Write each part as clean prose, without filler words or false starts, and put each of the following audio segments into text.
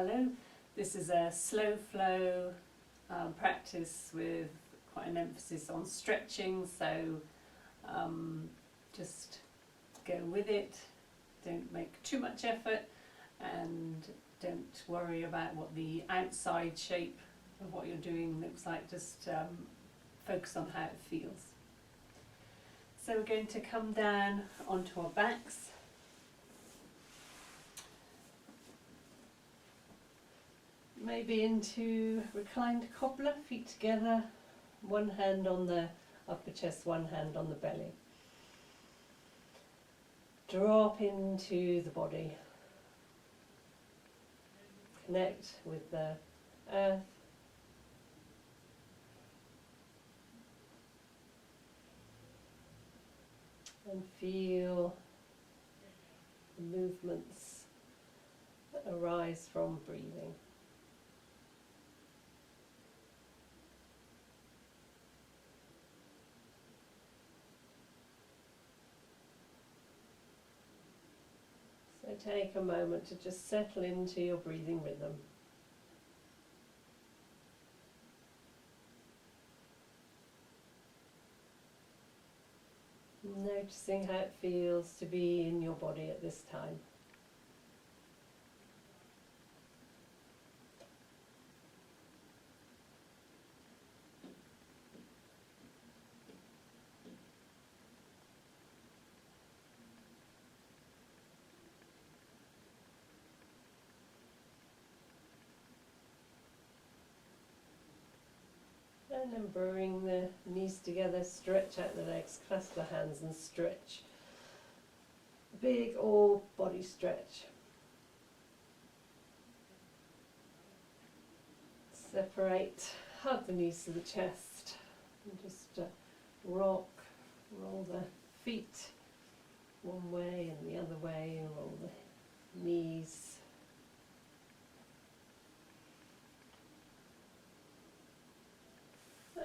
Hello, this is a slow flow practice with quite an emphasis on stretching, so just go with it, don't make too much effort and don't worry about what the outside shape of what you're doing looks like, just focus on how it feels. So we're going to come down onto our backs. Maybe into reclined cobbler, feet together, one hand on the upper chest, one hand on the belly. Drop into the body. Connect with the earth. And feel the movements that arise from breathing. So take a moment to just settle into your breathing rhythm. Noticing how it feels to be in your body at this time. And then bring the knees together, stretch out the legs, clasp the hands and stretch. Big all body stretch. Separate, hug the knees to the chest and just roll the feet one way and the other way, and roll the knees.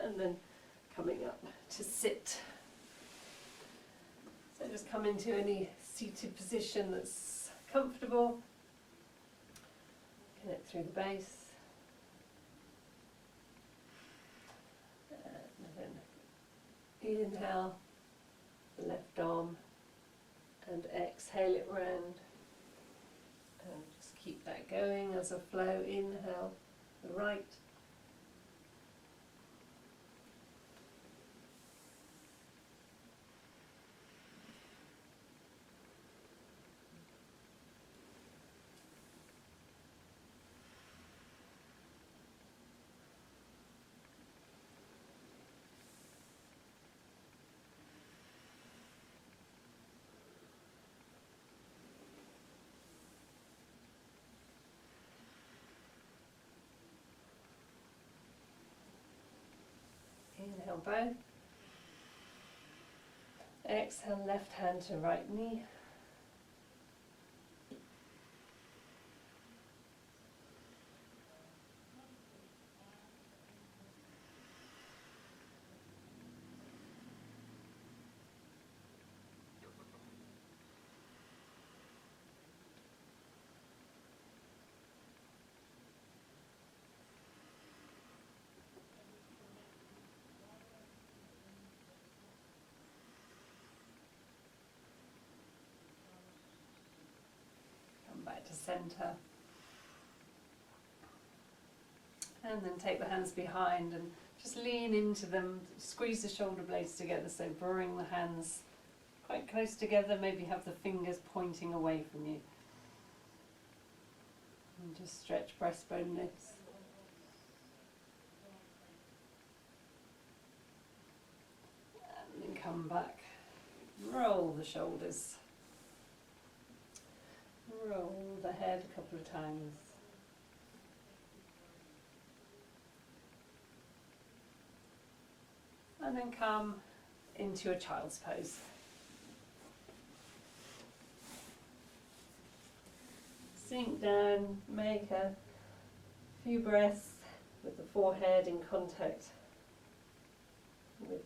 And then coming up to sit. So just come into any seated position that's comfortable. Connect through the base. And then inhale the left arm and exhale it round. And just keep that going as a flow. Inhale the right. Inhale both. Exhale left hand to right knee. Back to centre, and then take the hands behind and just lean into them, squeeze the shoulder blades together, so bring the hands quite close together, maybe have the fingers pointing away from you, and just stretch breastbone lifts. And then come back, roll the shoulders. Roll the head a couple of times. And then come into a child's pose. Sink down, make a few breaths with the forehead in contact with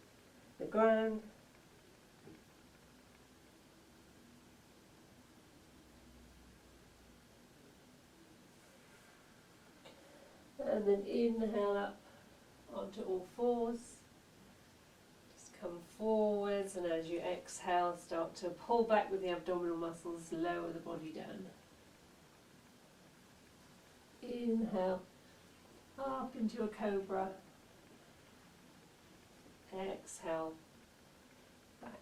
the ground. And then inhale up onto all fours. Just come forwards, and as you exhale, start to pull back with the abdominal muscles, lower the body down. Inhale up into a cobra. Exhale back.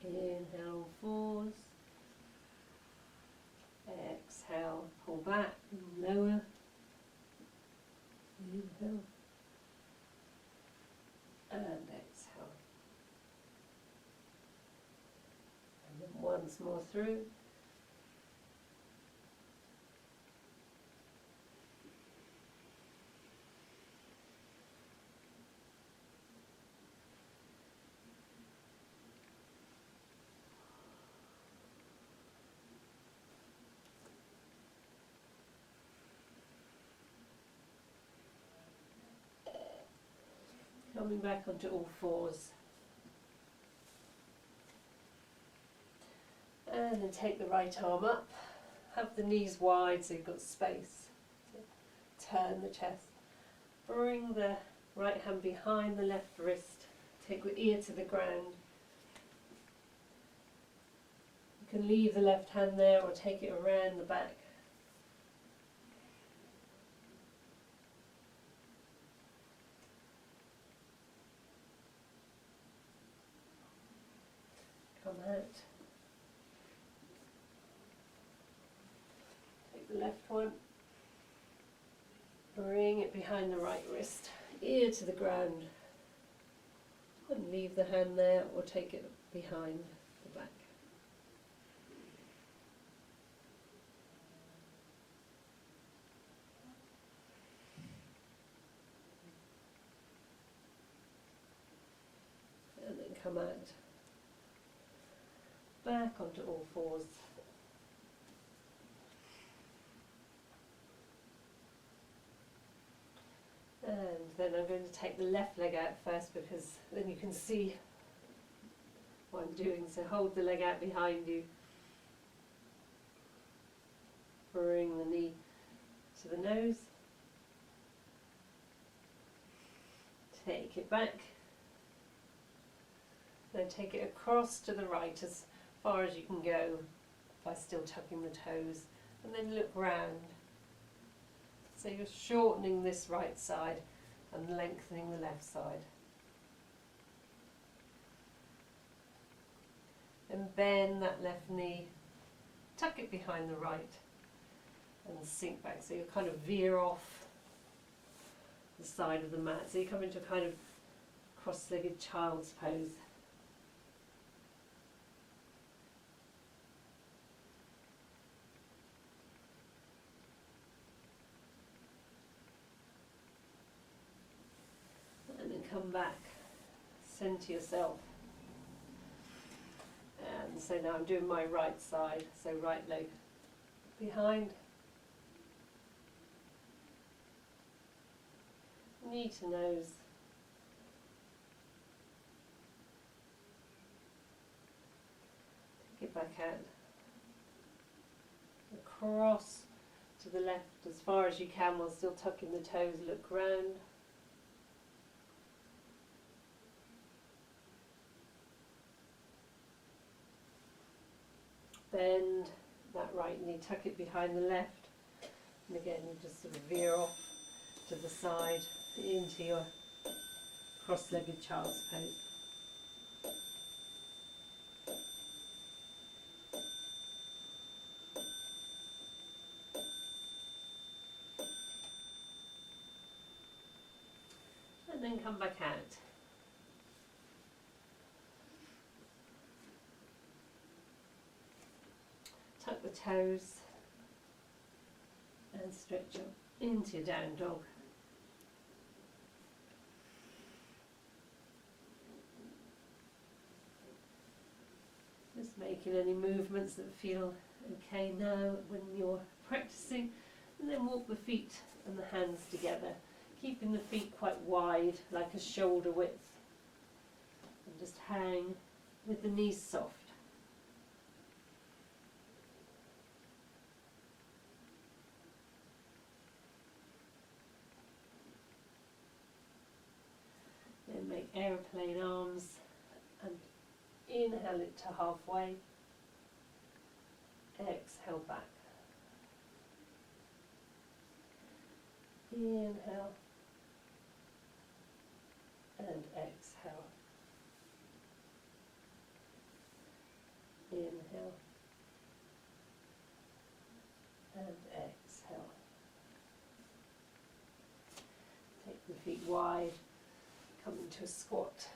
Inhale, fours. Exhale, pull back, lower. Inhale. And exhale. And then once more through. Coming back onto all fours. And then take the right arm up. Have the knees wide so you've got space. Turn the chest. Bring the right hand behind the left wrist. Take the ear to the ground. You can leave the left hand there or take it around the back. Come out. Take the left one. Bring it behind the right wrist. Ear to the ground. And leave the hand there or take it behind the back. And then come out. Back onto all fours. And then I'm going to take the left leg out first because then you can see what I'm doing. So hold the leg out behind you. Bring the knee to the nose. Take it back. Then take it across to the right as far as you can go by still tucking the toes, and then look round. So you're shortening this right side and lengthening the left side. And bend that left knee, tuck it behind the right and sink back. So you kind of veer off the side of the mat. So you come into a kind of cross-legged child's pose. Come back, center yourself, and so now I'm doing my right side, so right leg behind, knee to nose, take it back out, across to the left as far as you can while still tucking the toes, look round. Bend that right knee, tuck it behind the left, and again you just sort of veer off to the side into your cross-legged child's pose. And then come back out. Tuck the toes and stretch up into your down dog. Just making any movements that feel okay now when you're practicing, and then walk the feet and the hands together, keeping the feet quite wide, like a shoulder width, and just hang with the knees soft. aeroplane arms and inhale it to halfway. Exhale back. Inhale and exhale. Inhale and exhale. Take the feet wide, come into a squat.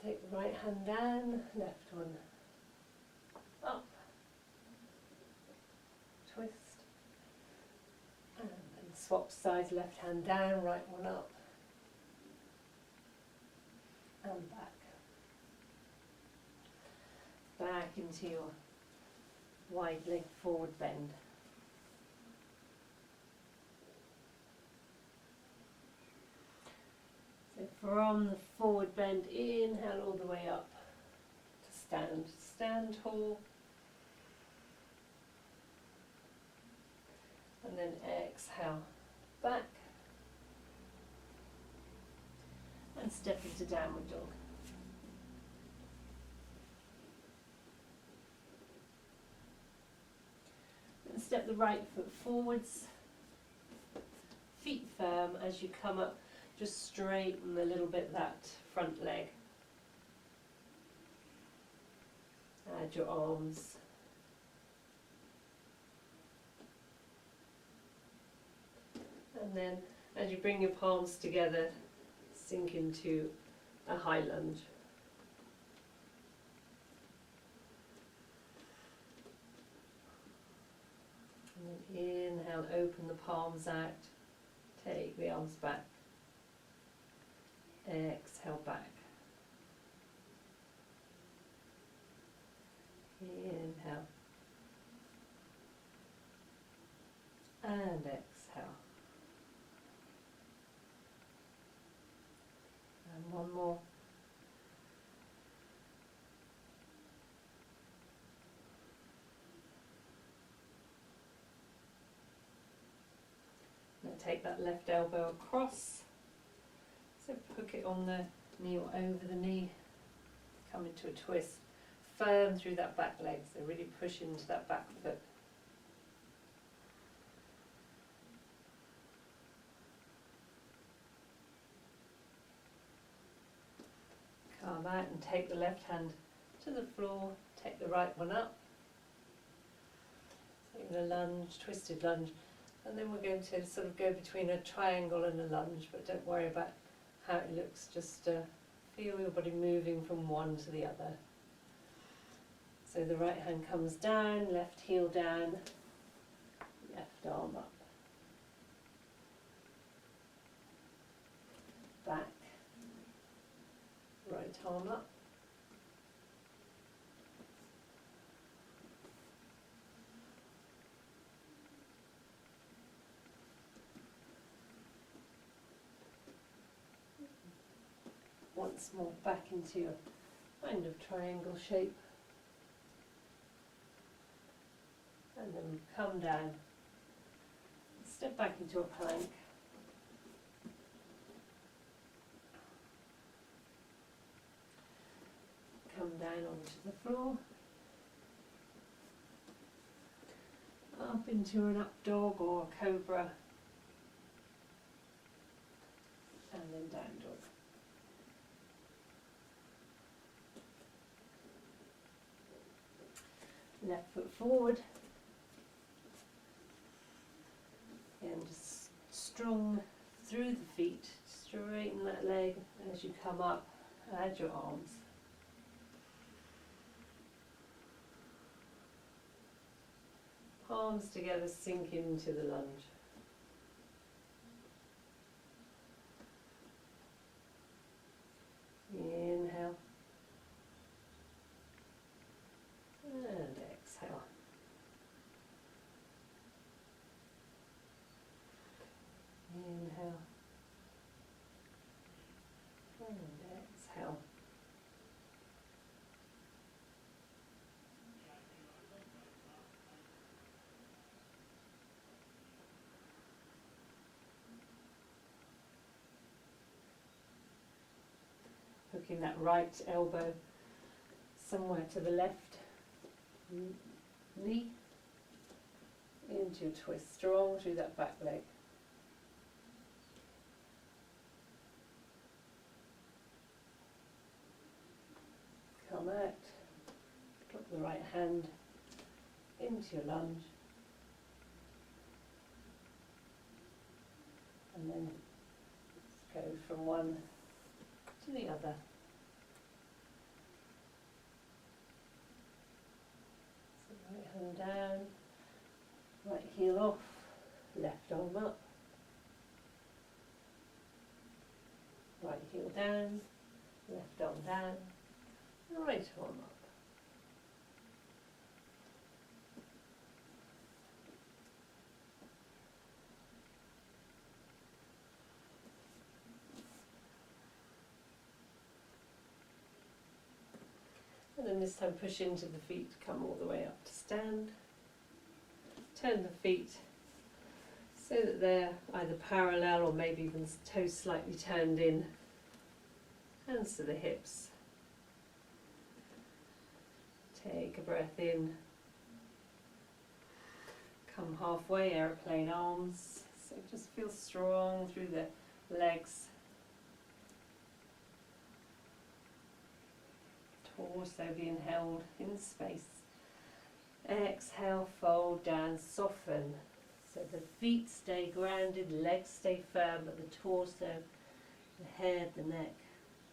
Take the right hand down, left one up, twist, and then swap sides, left hand down, right one up, and back. Back into your wide leg forward bend. So from the forward bend, inhale all the way up to stand. Stand tall. And then exhale back. And step into downward dog. And step the right foot forwards. Feet firm as you come up. Just straighten a little bit that front leg. Add your arms. And then as you bring your palms together, sink into a high lunge. And then inhale, open the palms out, take the arms back. Exhale back. Inhale. And exhale. And one more. Now take that left elbow across. So hook it on the knee or over the knee. Come into a twist. Firm through that back leg. So really push into that back foot. Come out and take the left hand to the floor. Take the right one up. Take the lunge, twisted lunge. And then we're going to sort of go between a triangle and a lunge, but don't worry about how it looks, just feel your body moving from one to the other. So the right hand comes down, left heel down, left arm up. Back, right arm up. Once more back into a kind of triangle shape. And then come down. Step back into a plank. Come down onto the floor. Up into an up dog or a cobra. And then down dog. Left foot forward. And just strong through the feet. Straighten that leg as you come up. Add your arms. Palms together, sink into the lunge. Inhale. And exhale. Inhale. And exhale. tucking that right elbow somewhere to the left knee into your twist, strong through that back leg. Come out, drop the right hand into your lunge, and then go from one to the other. So right hand down, right heel off, left arm up, right heel down, left arm down, right arm up. And then this time push into the feet, come all the way up to stand. Turn the feet so that they're either parallel or maybe even toes slightly turned in. Hands to the hips. Take a breath in. Come halfway, aeroplane arms. So just feel strong through the legs. Torso being held in space. Exhale, fold down, soften. So the feet stay grounded, legs stay firm, but the torso, the head, the neck,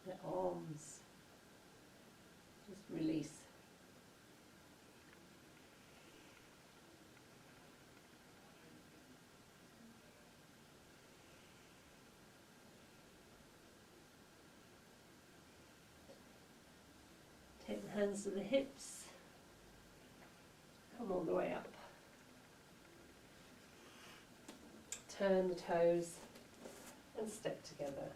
the arms, just release. Take the hands to the hips, come all the way up. Turn the toes and step together.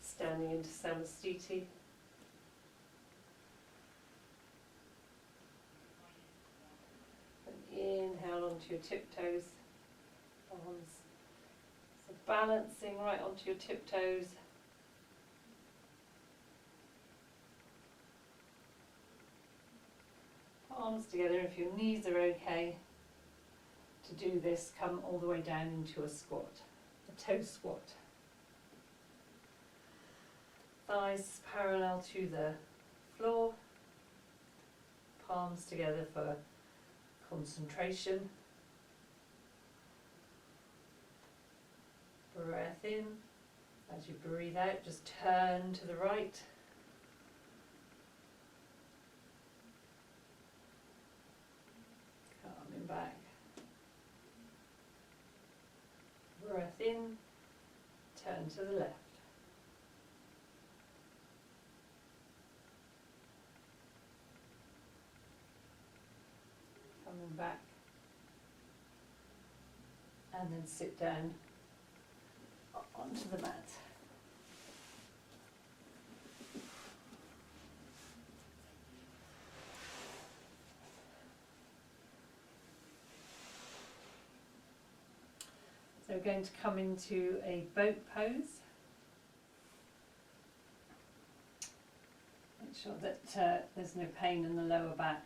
Standing into Samastiti. And inhale onto your tiptoes. Arms. So balancing right onto your tiptoes. Arms together. If your knees are okay to do this, come all the way down into a squat, a toe squat. Thighs parallel to the floor, palms together for concentration. Breath in. As you breathe out, just turn to the right. Coming back. Breath in, turn to the left. Coming back. And then sit down onto the mat. So we're going to come into a boat pose. Make sure that there's no pain in the lower back.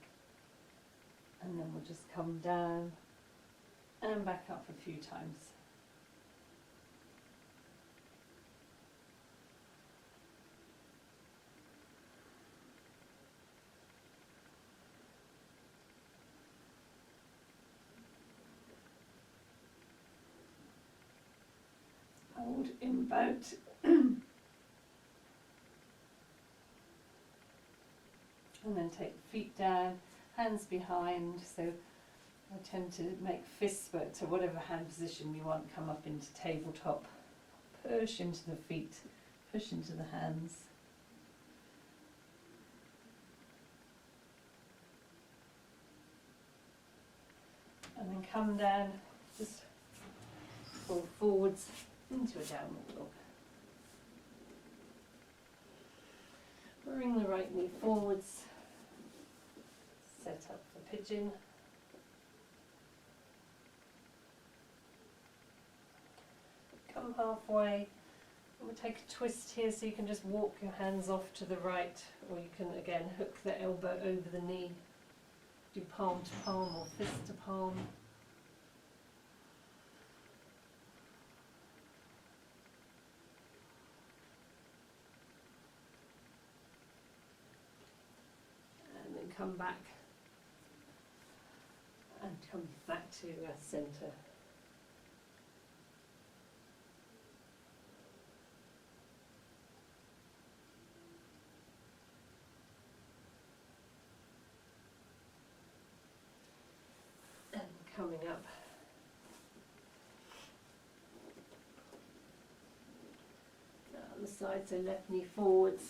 And then we'll just come down and back up a few times. Hold in boat. And then take the feet down, hands behind. So I tend to make fists, but to whatever hand position you want, come up into tabletop. Push into the feet, push into the hands. And then come down, just fall forwards into a downward dog. Bring the right knee forwards, set up for pigeon. Come halfway, We'll take a twist here, so you can just walk your hands off to the right, or you can again hook the elbow over the knee. Do palm to palm or fist to palm. And then come back and come back to centre. And coming up. On the side, so left knee forwards.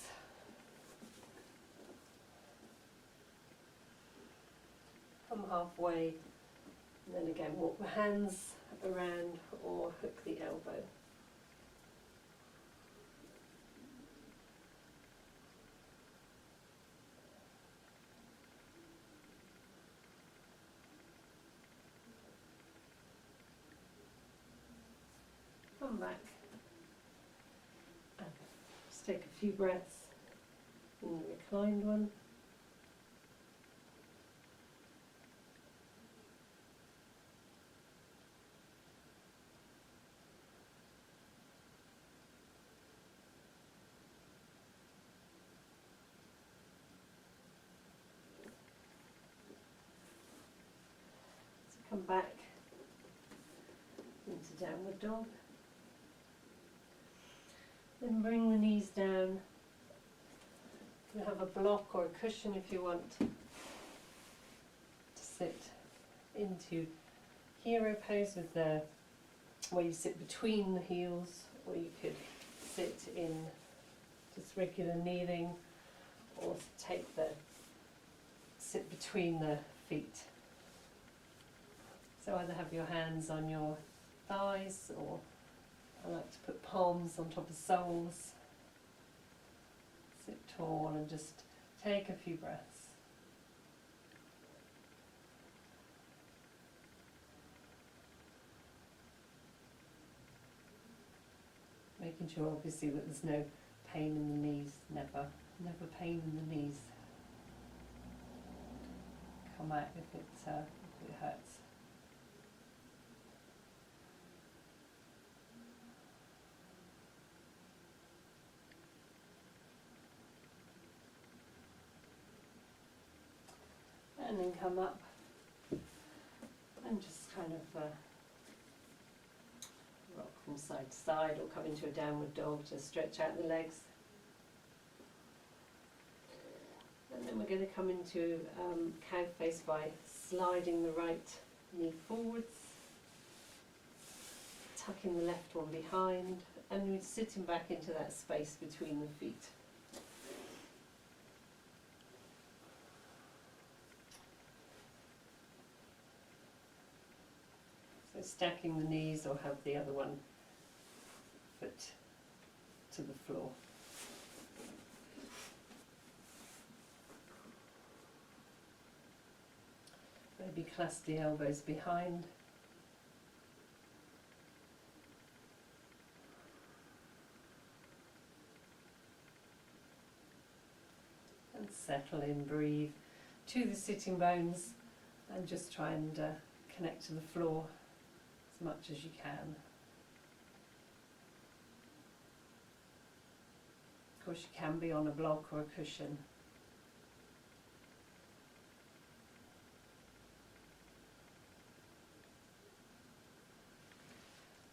Come halfway, and then again walk the hands around or hook the elbow. Come back and just take a few breaths in the reclined one. So come back into downward dog. Then bring the knees down. You have a block or a cushion if you want to sit into hero pose with the where you sit between the heels, or you could sit in just regular kneeling, or sit between the feet. So either have your hands on your thighs, or I like to put palms on top of soles. Sit tall and just take a few breaths. Making sure obviously that there's no pain in the knees, never pain in the knees. Come out if it hurts. And then come up and just kind of rock from side to side, or come into a downward dog to stretch out the legs. And then we're going to come into cow face by sliding the right knee forwards, tucking the left one behind, and we're sitting back into that space between the feet. So stacking the knees, or have the other one foot to the floor. Maybe clasp the elbows behind. And settle in, breathe to the sitting bones, and just try and connect to the floor as much as you can. Of course, you can be on a block or a cushion.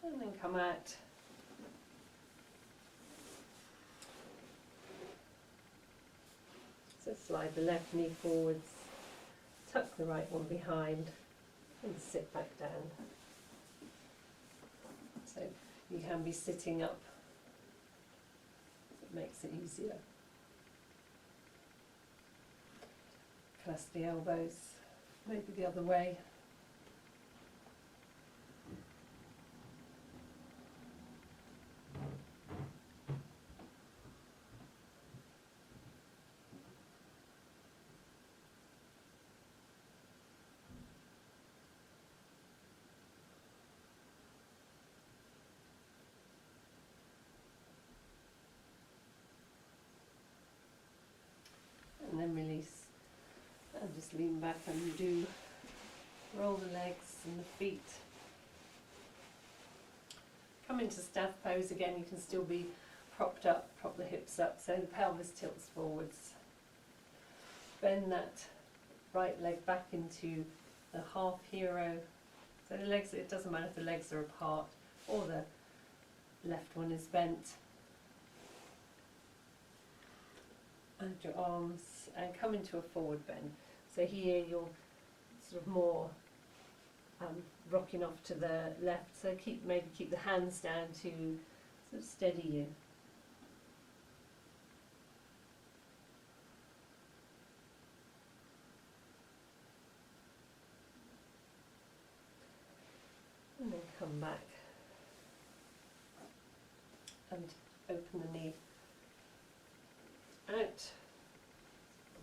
And then come out. So slide the left knee forwards, tuck the right one behind, and sit back down. So you can be sitting up. It makes it easier. Clasp the elbows, maybe the other way. and then release. And just lean back and do roll the legs and the feet. Come into staff pose again. You can still be propped up, prop the hips up so the pelvis tilts forwards. Bend that right leg back into the half hero. So the legs, it doesn't matter if the legs are apart or the left one is bent. And your arms, and come into a forward bend. So here you're sort of more rocking off to the left. So maybe keep the hands down to sort of steady you. And then come back and open the knee out.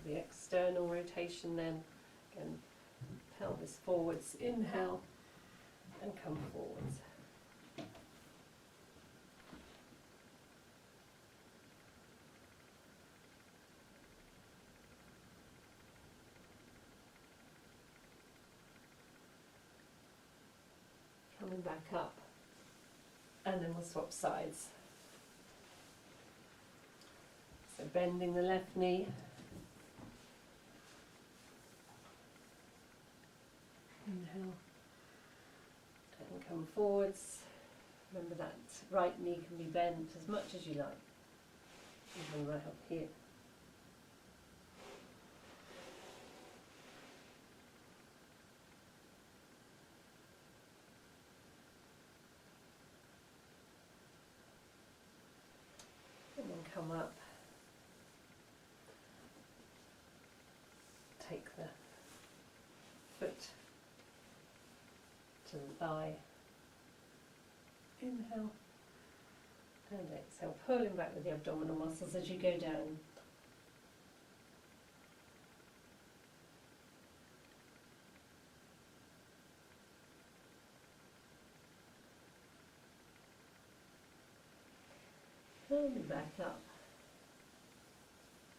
The external rotation then, again, pelvis forwards, inhale and come forwards. Coming back up, and then we'll swap sides. So bending the left knee, inhale and come forwards. Remember that right knee can be bent as much as you like, even right up here. And then come up, take the foot to the thigh, inhale and exhale, pulling back with the abdominal muscles as you go down. And back up.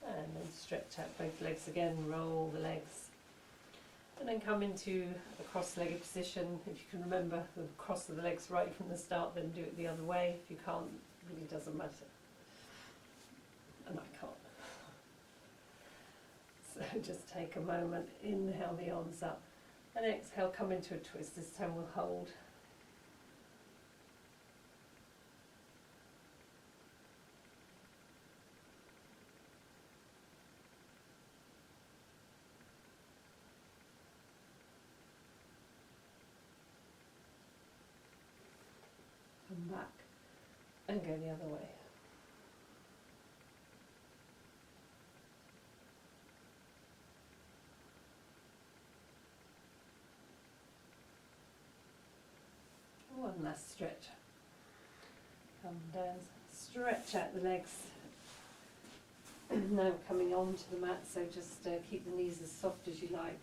And then stretch out both legs again, roll the legs. And then come into a cross-legged position. If you can remember the cross of the legs right from the start, then do it the other way. If you can't, it really doesn't matter. And I can't. So just take a moment, inhale the arms up, and exhale, come into a twist. This time we'll hold. Come back and go the other way. One last stretch. Come down, stretch out the legs. Now coming onto the mat, so just keep the knees as soft as you like.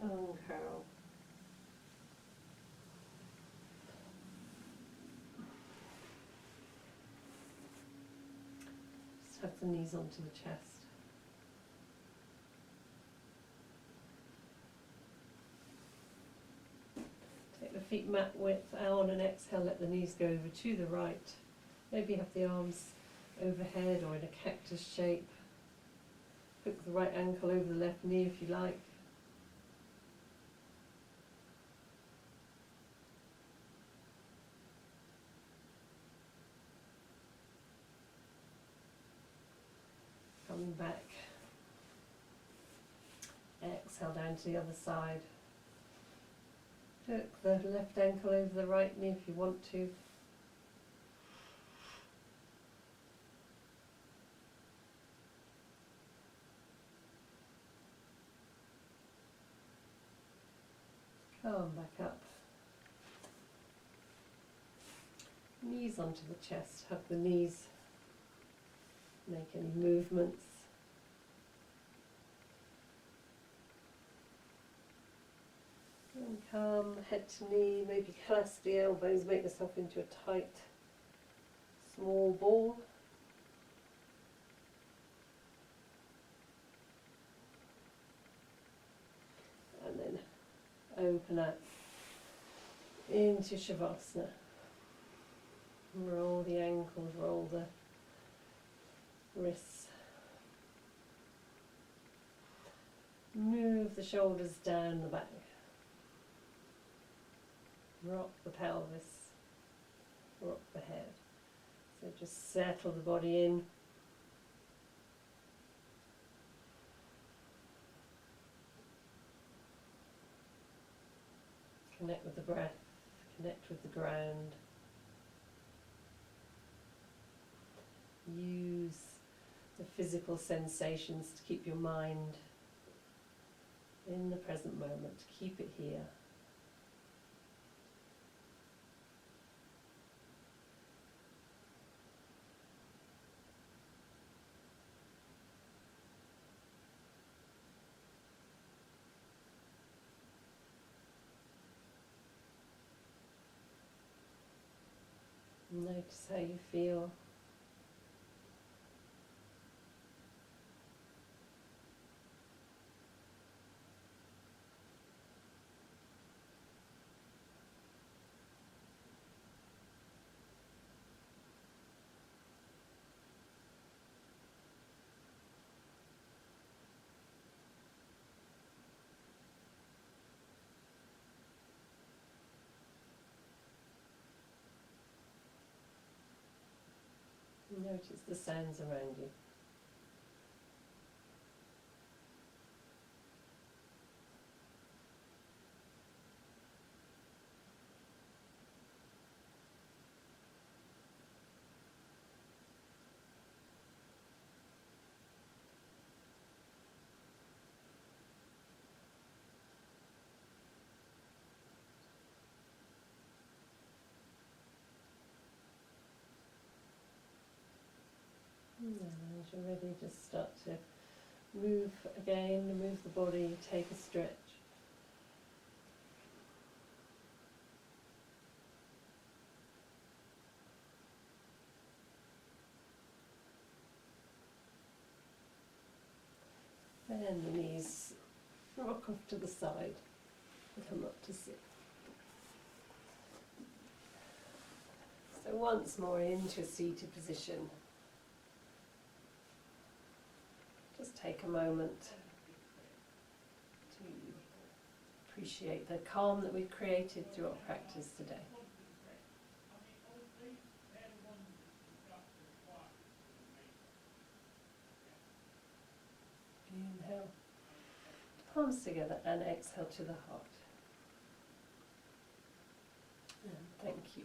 Uncurl. Just tuck the knees onto the chest. Take the feet mat width on and exhale, let the knees go over to the right. Maybe have the arms overhead or in a cactus shape. Hook the right ankle over the left knee if you like. Coming back. Exhale down to the other side. Hook the left ankle over the right knee if you want to. Come back up. Knees onto the chest, hug the knees. Make any movements. And come head to knee, maybe clasp the elbows, make yourself into a tight, small ball. open up into Shavasana. Roll the ankles, roll the wrists. Move the shoulders down the back. Rock the pelvis, rock the head. So just settle the body in. Connect with the breath, connect with the ground. Use the physical sensations to keep your mind in the present moment, to keep it here. Notice how you feel. Notice the sounds around you. And then as you're ready, just start to move again, move the body, take a stretch. And the knees rock off to the side and come up to sit. So once more into a seated position. Just take a moment to appreciate the calm that we've created through our practice today. Inhale, palms together, and exhale to the heart. And thank you.